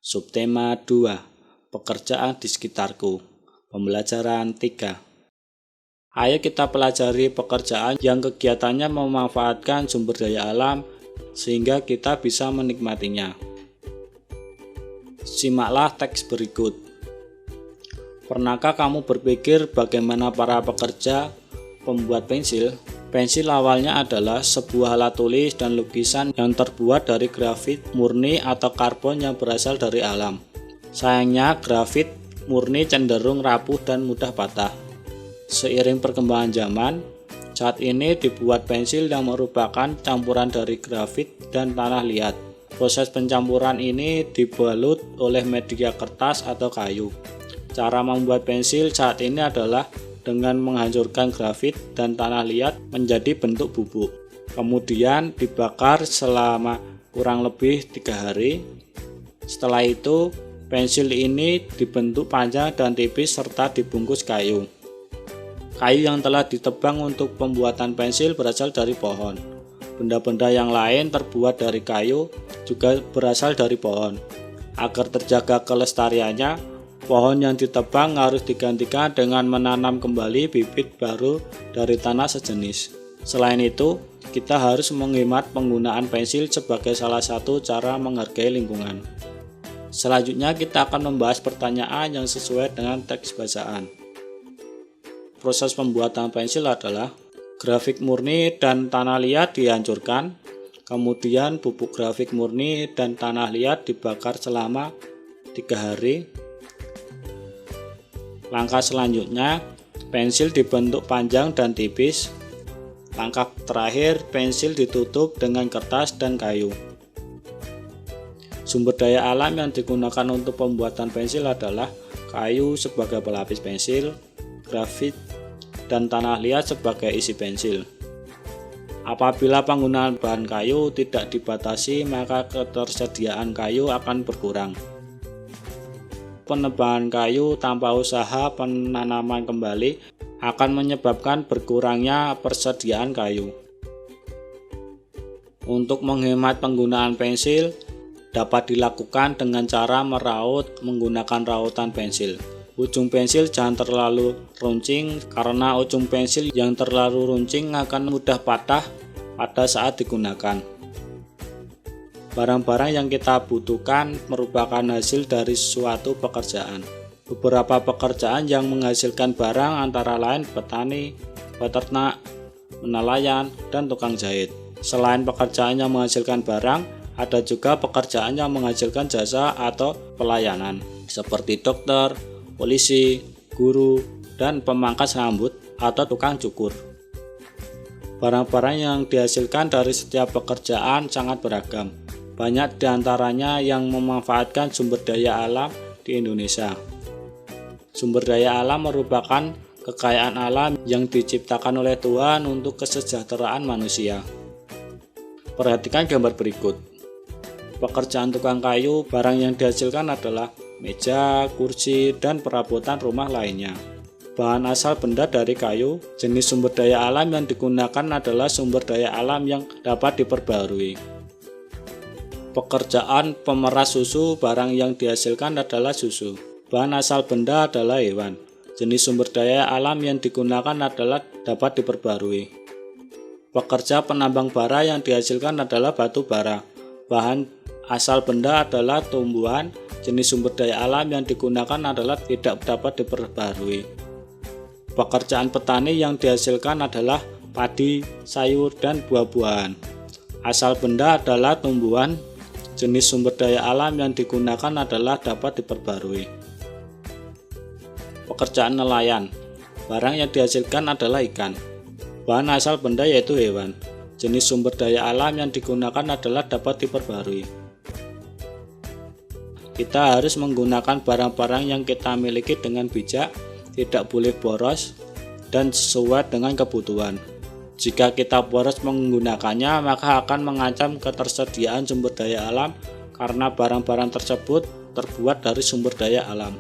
Subtema 2. Pekerjaan di sekitarku. Pembelajaran 3. Ayo kita pelajari pekerjaan yang kegiatannya memanfaatkan sumber daya alam sehingga kita bisa menikmatinya. Simaklah teks berikut. Pernahkah kamu berpikir bagaimana para pekerja pembuat pensil? Pensil awalnya adalah sebuah alat tulis dan lukisan yang terbuat dari grafit murni atau karbon yang berasal dari alam. Sayangnya, grafit murni cenderung rapuh dan mudah patah. Seiring perkembangan zaman, saat ini dibuat pensil yang merupakan campuran dari grafit dan tanah liat. Proses pencampuran ini dibalut oleh media kertas atau kayu. Cara membuat pensil saat ini adalah dengan menghancurkan grafit dan tanah liat menjadi bentuk bubuk. Kemudian dibakar selama kurang lebih 3 hari. Setelah itu, pensil ini dibentuk panjang dan tipis serta dibungkus kayu. Kayu yang telah ditebang untuk pembuatan pensil berasal dari pohon. Benda-benda yang lain terbuat dari kayu juga berasal dari pohon. Agar terjaga kelestariannya, pohon yang ditebang harus digantikan dengan menanam kembali bibit baru dari tanah sejenis. Selain itu, kita harus menghemat penggunaan pensil sebagai salah satu cara menghargai lingkungan. Selanjutnya kita akan membahas pertanyaan yang sesuai dengan teks bacaan. Proses pembuatan pensil adalah grafit murni dan tanah liat dihancurkan, kemudian bubuk grafit murni dan tanah liat dibakar selama 3 hari. Langkah selanjutnya, pensil dibentuk panjang dan tipis. Langkah terakhir, pensil ditutup dengan kertas dan kayu. Sumber daya alam yang digunakan untuk pembuatan pensil adalah kayu sebagai pelapis pensil, grafit, dan tanah liat sebagai isi pensil. Apabila penggunaan bahan kayu tidak dibatasi, maka ketersediaan kayu akan berkurang. Penebangan kayu tanpa usaha penanaman kembali akan menyebabkan berkurangnya persediaan kayu. Untuk menghemat penggunaan pensil, dapat dilakukan dengan cara meraut menggunakan rautan pensil. Ujung pensil jangan terlalu runcing karena ujung pensil yang terlalu runcing akan mudah patah pada saat digunakan. Barang-barang yang kita butuhkan merupakan hasil dari suatu pekerjaan. Beberapa pekerjaan yang menghasilkan barang antara lain petani, peternak, nelayan, dan tukang jahit. Selain pekerjaan yang menghasilkan barang, ada juga pekerjaan yang menghasilkan jasa atau pelayanan, seperti dokter, polisi, guru, dan pemangkas rambut atau tukang cukur. Barang-barang yang dihasilkan dari setiap pekerjaan sangat beragam. Banyak diantaranya yang memanfaatkan sumber daya alam di Indonesia. Sumber daya alam merupakan kekayaan alam yang diciptakan oleh Tuhan untuk kesejahteraan manusia. Perhatikan gambar berikut. Pekerjaan tukang kayu, barang yang dihasilkan adalah meja, kursi, dan perabotan rumah lainnya. Bahan asal benda dari kayu. Jenis sumber daya alam yang digunakan adalah sumber daya alam yang dapat diperbarui. Pekerjaan pemeras susu, barang yang dihasilkan adalah susu. Bahan asal benda adalah hewan. Jenis sumber daya alam yang digunakan adalah dapat diperbarui. Pekerja penambang bara yang dihasilkan adalah batu bara. Bahan asal benda adalah tumbuhan. Jenis sumber daya alam yang digunakan adalah tidak dapat diperbarui. Pekerjaan petani yang dihasilkan adalah padi, sayur, dan buah-buahan. Asal benda adalah tumbuhan. Jenis sumber daya alam yang digunakan adalah dapat diperbarui. Pekerjaan nelayan. Barang yang dihasilkan adalah ikan. Bahan asal benda yaitu hewan. Jenis sumber daya alam yang digunakan adalah dapat diperbarui. Kita harus menggunakan barang-barang yang kita miliki dengan bijak, tidak boleh boros, dan sesuai dengan kebutuhan. Jika kita boros menggunakannya, maka akan mengancam ketersediaan sumber daya alam karena barang-barang tersebut terbuat dari sumber daya alam.